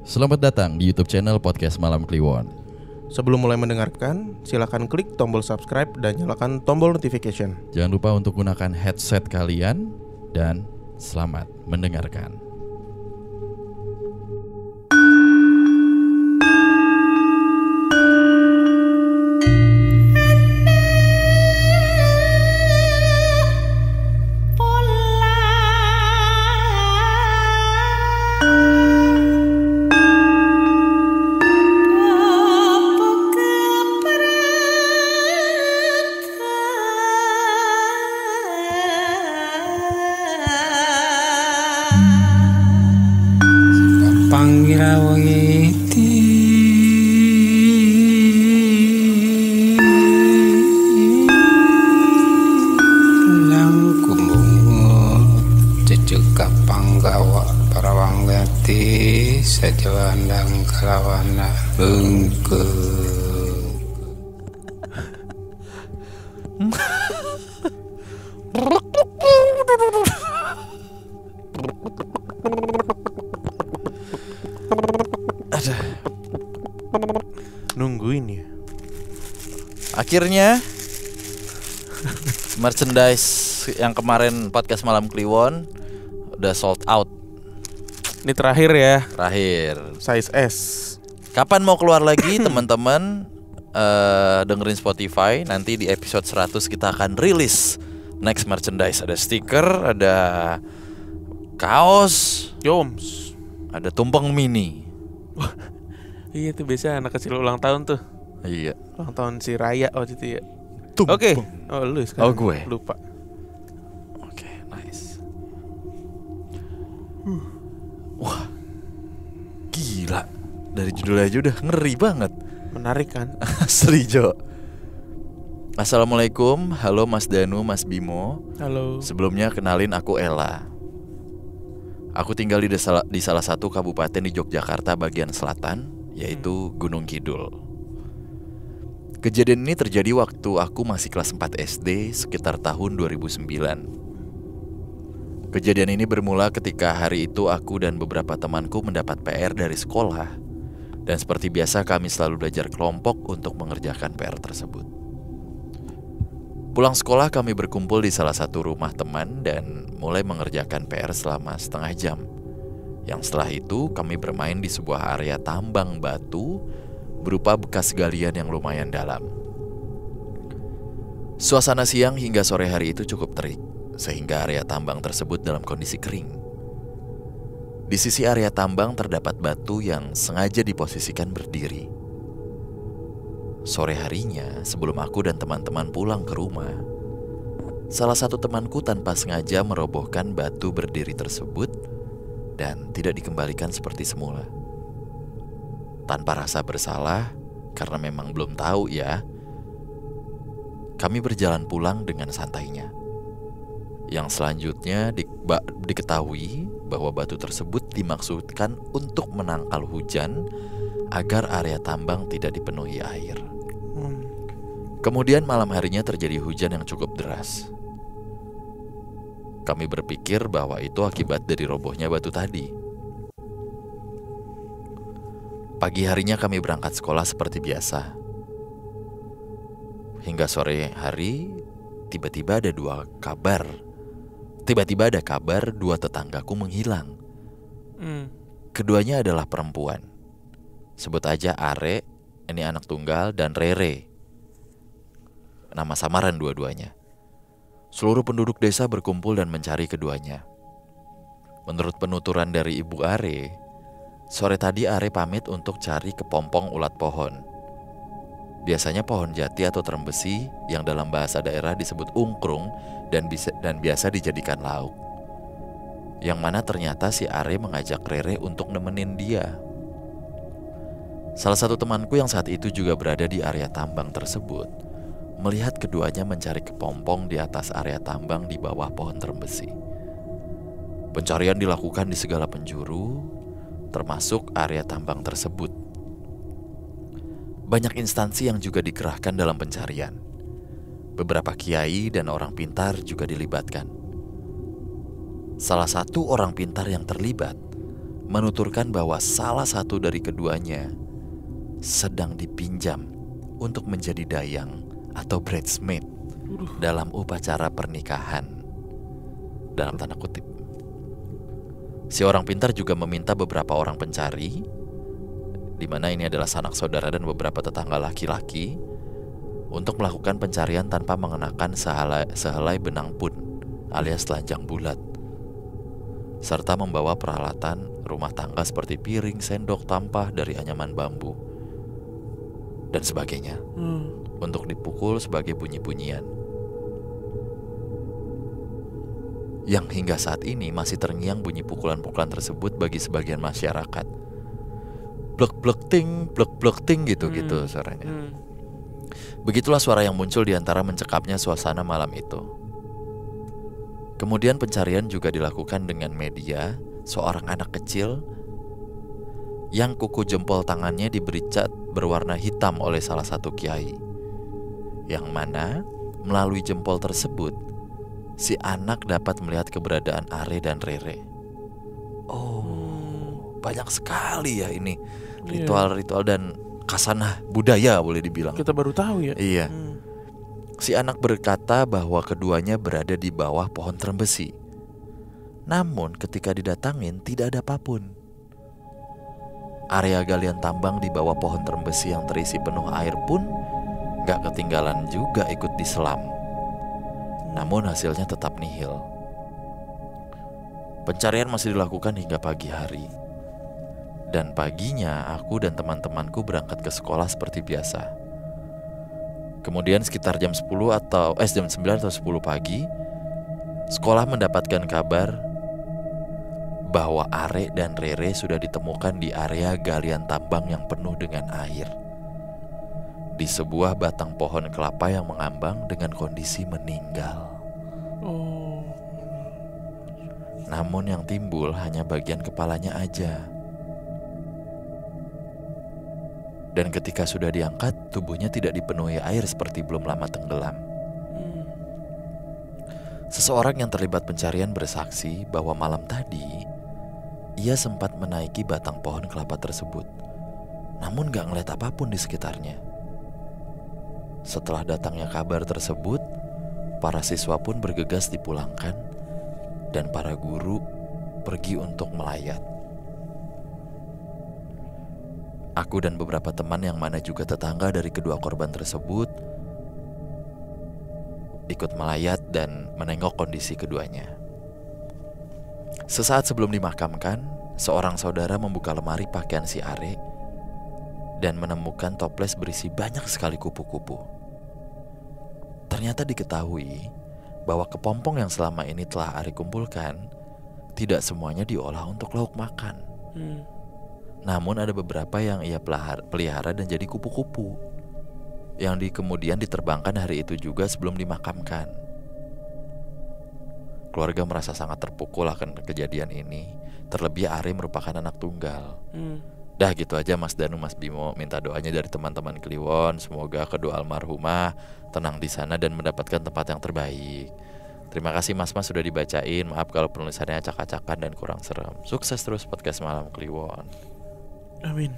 Selamat datang di YouTube channel Podcast Malam Kliwon. Sebelum mulai mendengarkan, silakan klik tombol subscribe dan nyalakan tombol notification. Jangan lupa untuk gunakan headset kalian dan selamat mendengarkan. Pangira wangiti lang kumbungo cucuk kapanggawa para wanggati sajawandang kalawana bengke. Nungguin ya. Akhirnya merchandise yang kemarin Podcast Malam Kliwon udah sold out. Ini terakhir ya, Terakhir. size S. Kapan mau keluar lagi teman-teman? Dengerin Spotify. Nanti di episode 100 kita akan rilis next merchandise. Ada stiker, ada kaos, Yoms. ada tumpeng mini. Iya tuh biasa anak kecil ulang tahun tuh. Iya. Ulang tahun si Raya waktu itu ya. Tumpeng. Oke. Oh lu sekarang. Oh, gue. Lupa. Oke, nice. Wah, gila. Dari judulnya aja udah ngeri banget. Menarik kan? Asli Jo. Assalamualaikum, halo Mas Danu, Mas Bimo. Halo. Sebelumnya kenalin aku Ella. Aku tinggal di salah satu kabupaten di Yogyakarta bagian selatan, yaitu Gunung Kidul. Kejadian ini terjadi waktu aku masih kelas 4 SD sekitar tahun 2009. Kejadian ini bermula ketika hari itu aku dan beberapa temanku mendapat PR dari sekolah. Dan seperti biasa kami selalu belajar kelompok untuk mengerjakan PR tersebut. Pulang sekolah kami berkumpul di salah satu rumah teman dan mulai mengerjakan PR selama setengah jam. Yang setelah itu kami bermain di sebuah area tambang batu berupa bekas galian yang lumayan dalam. Suasana siang hingga sore hari itu cukup terik, sehingga area tambang tersebut dalam kondisi kering. Di sisi area tambang terdapat batu yang sengaja diposisikan berdiri. Sore harinya, sebelum aku dan teman-teman pulang ke rumah, salah satu temanku tanpa sengaja merobohkan batu berdiri tersebut dan tidak dikembalikan seperti semula. Tanpa rasa bersalah, karena memang belum tahu ya, kami berjalan pulang dengan santainya. Yang selanjutnya diketahui bahwa batu tersebut dimaksudkan untuk menangkal hujan agar area tambang tidak dipenuhi air. Kemudian malam harinya terjadi hujan yang cukup deras. Kami berpikir bahwa itu akibat dari robohnya batu tadi. Pagi harinya kami berangkat sekolah seperti biasa. Hingga sore hari, tiba-tiba ada kabar dua tetanggaku menghilang. Keduanya adalah perempuan. Sebut aja Are, ini anak tunggal, dan Rere. Nama samaran dua-duanya. Seluruh penduduk desa berkumpul dan mencari keduanya. Menurut penuturan dari Ibu Are, sore tadi Are pamit untuk cari kepompong ulat pohon. Biasanya pohon jati atau terem besi yang dalam bahasa daerah disebut ungkrung dan biasa dijadikan lauk. Yang mana ternyata si Are mengajak Rere untuk nemenin dia. Salah satu temanku yang saat itu juga berada di area tambang tersebut melihat keduanya mencari kepompong di atas area tambang di bawah pohon terem besi. Pencarian dilakukan di segala penjuru, termasuk area tambang tersebut. Banyak instansi yang juga dikerahkan dalam pencarian. Beberapa kiai dan orang pintar juga dilibatkan. Salah satu orang pintar yang terlibat menuturkan bahwa salah satu dari keduanya sedang dipinjam untuk menjadi dayang atau bridesmaid dalam upacara pernikahan, dalam tanda kutip. Si orang pintar juga meminta beberapa orang pencari, di mana ini adalah sanak saudara dan beberapa tetangga laki-laki, untuk melakukan pencarian tanpa mengenakan sehelai benang pun, alias telanjang bulat, serta membawa peralatan rumah tangga seperti piring, sendok, tampah dari anyaman bambu dan sebagainya, untuk dipukul sebagai bunyi-bunyian yang hingga saat ini masih terngiang bunyi pukulan-pukulan tersebut bagi sebagian masyarakat. Blek-blek ting gitu-gitu suaranya. Begitulah suara yang muncul di antara mencekapnya suasana malam itu. Kemudian pencarian juga dilakukan dengan media seorang anak kecil yang kuku jempol tangannya diberi cat berwarna hitam oleh salah satu kiai, yang mana melalui jempol tersebut si anak dapat melihat keberadaan Are dan Rere. Oh, banyak sekali ya ini ritual-ritual dan khasanah budaya boleh dibilang. Kita baru tahu ya. Iya. Si anak berkata bahwa keduanya berada di bawah pohon trembesi. Namun ketika didatangin tidak ada apapun. Area galian tambang di bawah pohon trembesi yang terisi penuh air pun gak ketinggalan juga ikut diselam. Namun hasilnya tetap nihil. Pencarian masih dilakukan hingga pagi hari. Dan paginya aku dan teman-temanku berangkat ke sekolah seperti biasa. Kemudian sekitar jam 9 atau 10 pagi, sekolah mendapatkan kabar bahwa Are dan Rere sudah ditemukan di area galian tambang yang penuh dengan air, di sebuah batang pohon kelapa yang mengambang dengan kondisi meninggal. Namun yang timbul hanya bagian kepalanya aja. Dan ketika sudah diangkat, tubuhnya tidak dipenuhi air seperti belum lama tenggelam. Seseorang yang terlibat pencarian bersaksi bahwa malam tadi ia sempat menaiki batang pohon kelapa tersebut, namun gak ngeliat apapun di sekitarnya. Setelah datangnya kabar tersebut, para siswa pun bergegas dipulangkan dan para guru pergi untuk melayat. Aku dan beberapa teman yang mana juga tetangga dari kedua korban tersebut ikut melayat dan menengok kondisi keduanya. Sesaat sebelum dimakamkan, seorang saudara membuka lemari pakaian si Are dan menemukan toples berisi banyak sekali kupu-kupu. Ternyata diketahui bahwa kepompong yang selama ini telah Are kumpulkan tidak semuanya diolah untuk lauk makan. Namun ada beberapa yang ia pelihara dan jadi kupu-kupu yang kemudian diterbangkan hari itu juga sebelum dimakamkan. Keluarga merasa sangat terpukul akan kejadian ini. Terlebih Are merupakan anak tunggal. Dah gitu aja Mas Danu, Mas Bimo, minta doanya dari teman-teman Kliwon. Semoga kedua almarhumah tenang di sana dan mendapatkan tempat yang terbaik. Terima kasih Mas-mas sudah dibacain. Maaf kalau penulisannya acak-acakan dan kurang serem. Sukses terus podcast Malam Kliwon. Amin.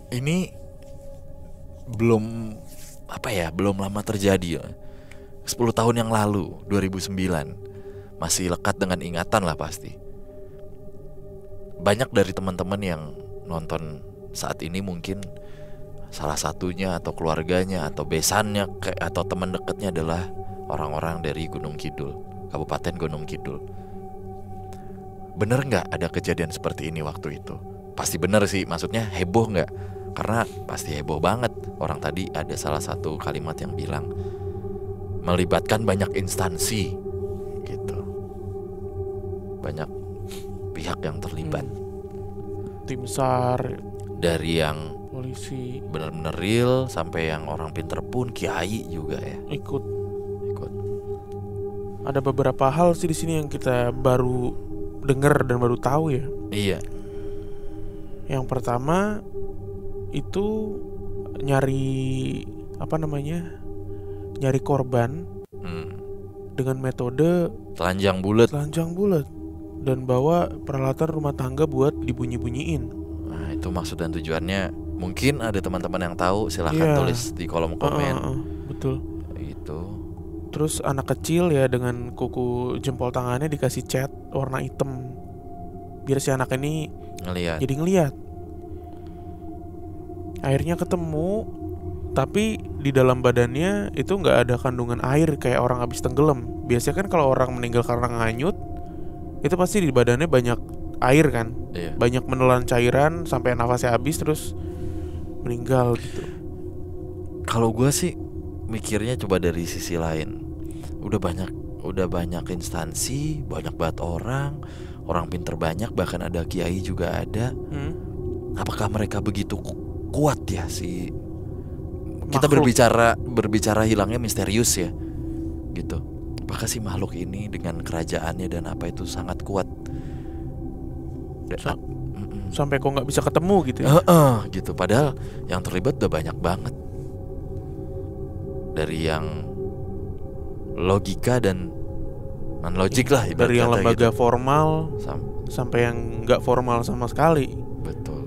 Ini belum lama terjadi ya. 10 tahun yang lalu, 2009. Masih lekat dengan ingatan lah pasti. Banyak dari teman-teman yang nonton saat ini mungkin salah satunya atau keluarganya atau besannya atau teman dekatnya adalah orang-orang dari Gunung Kidul, Kabupaten Gunung Kidul. Bener gak ada kejadian seperti ini waktu itu? Pasti bener sih, maksudnya heboh gak? Karena pasti heboh banget. Orang tadi ada salah satu kalimat yang bilang melibatkan banyak instansi gitu, banyak pihak yang terlibat. Tim SAR, dari yang polisi, benar-benar real sampai yang orang pinter pun, kiai juga ya ikut. Ada beberapa hal sih di sini yang kita baru dengar dan baru tahu ya. Iya. Yang pertama itu nyari nyari korban dengan metode telanjang bulat. dan bawa peralatan rumah tangga buat dibunyi-bunyiin. Nah, itu maksud dan tujuannya. Mungkin ada teman-teman yang tahu, silahkan Iya. tulis di kolom komen. Betul. Itu. Terus anak kecil ya dengan kuku jempol tangannya dikasih cat warna hitam, biar si anak ini Ngelihat. jadi ngeliat. Airnya ketemu, tapi di dalam badannya itu nggak ada kandungan air kayak orang habis tenggelam. Biasanya kan kalau orang meninggal karena nganyut, itu pasti di badannya banyak air kan, Iya. banyak menelan cairan sampai nafasnya habis terus meninggal gitu. Kalau gue sih mikirnya coba dari sisi lain. Udah banyak instansi, banyak banget orang pinter banyak, bahkan ada kiai juga ada. Apakah mereka begitu kuat ya sih? Kita Makhluk. berbicara hilangnya misterius ya, gitu. Apakah si makhluk ini dengan kerajaannya dan apa itu sangat kuat? Sampai kok nggak bisa ketemu gitu ya. Gitu. Padahal yang terlibat udah banyak banget. Dari yang logika dan non logik lah, ibarat Dari yang kata lembaga gitu. formal sampai yang nggak formal sama sekali. Betul.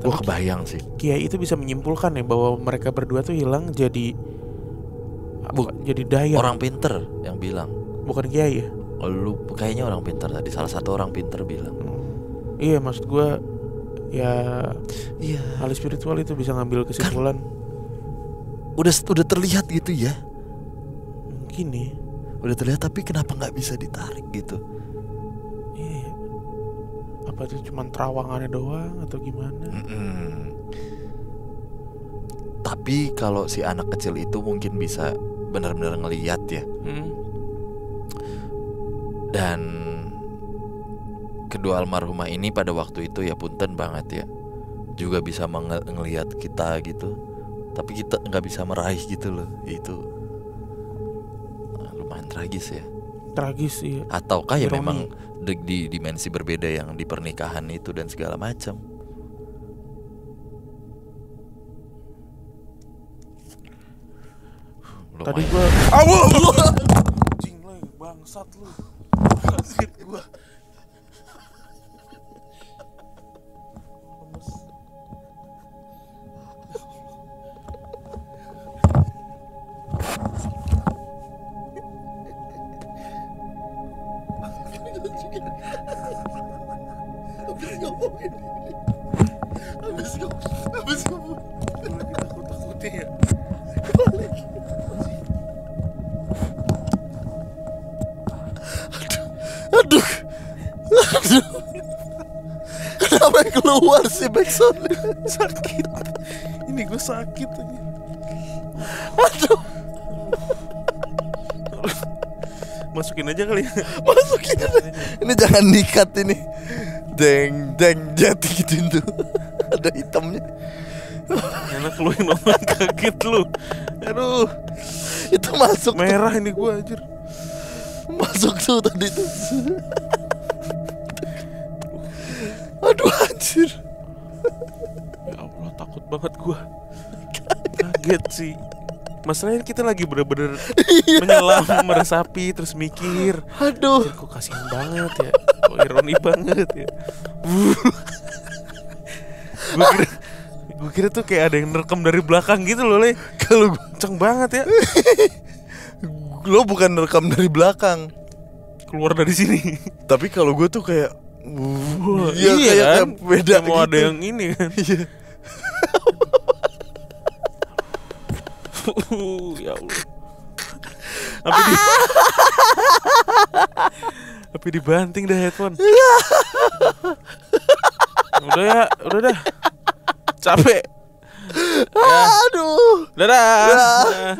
Gue kebayang sih. Kiai itu bisa menyimpulkan ya bahwa mereka berdua tuh hilang jadi jadi daya. Orang pinter yang bilang. Bukan kiai ya? Lu kayaknya orang pinter tadi. Salah satu orang pinter bilang. Iya, maksud gue ya Iya. ahli spiritual itu bisa ngambil kesimpulan. Udah terlihat gitu ya. Mungkin nih. Udah terlihat tapi kenapa nggak bisa ditarik gitu? Iya. Apa itu cuma terawangannya doang atau gimana? Tapi kalau si anak kecil itu mungkin bisa benar-benar ngelihat ya. Dan kedua almarhumah ini pada waktu itu ya punten banget ya, juga bisa ngelihat kita gitu, tapi kita nggak bisa meraih gitu loh. Itu lumayan tragis ya. Tragis iya. Ataukah ya Ironi. memang di dimensi berbeda yang di pernikahan itu dan segala macam. Tadi gue anjing lu, bangsat lu. Kaget gue. Habis ngomong. Lagi takut-takutnya ya. Aduh. Kenapa keluar sih backsound? Sakit. Ini gue sakit aja. Aduh. Masukin aja kali ya. Masukin aja. Ini jangan dikat ini. Deng deng jati gitu tuh. Ada hitamnya. Enak lu yang nonton, kaget lu. Aduh, Itu masuk merah ini gue anjir. Masuk tuh tadi tuh. Aduh anjir. Ya Allah, takut banget gue. Kaget sih. Masalahnya kita lagi bener-bener menyelam, meresapi, terus mikir. Aduh. Anjir, kok kasihan banget ya. Kok ironi banget ya. Gue kira tuh kayak ada yang nerekam dari belakang gitu loh, Le. Kalau Kenceng banget ya. lo bukan rekam dari belakang. Keluar dari sini. Tapi kalau gue tuh kayak Iya kayak kan, beda kayak mau gitu. ada yang ini kan. Iya. Ya Allah. Tapi dibanting dah headphone. Udah dah. Capek. Aduh. Dadah. Dah.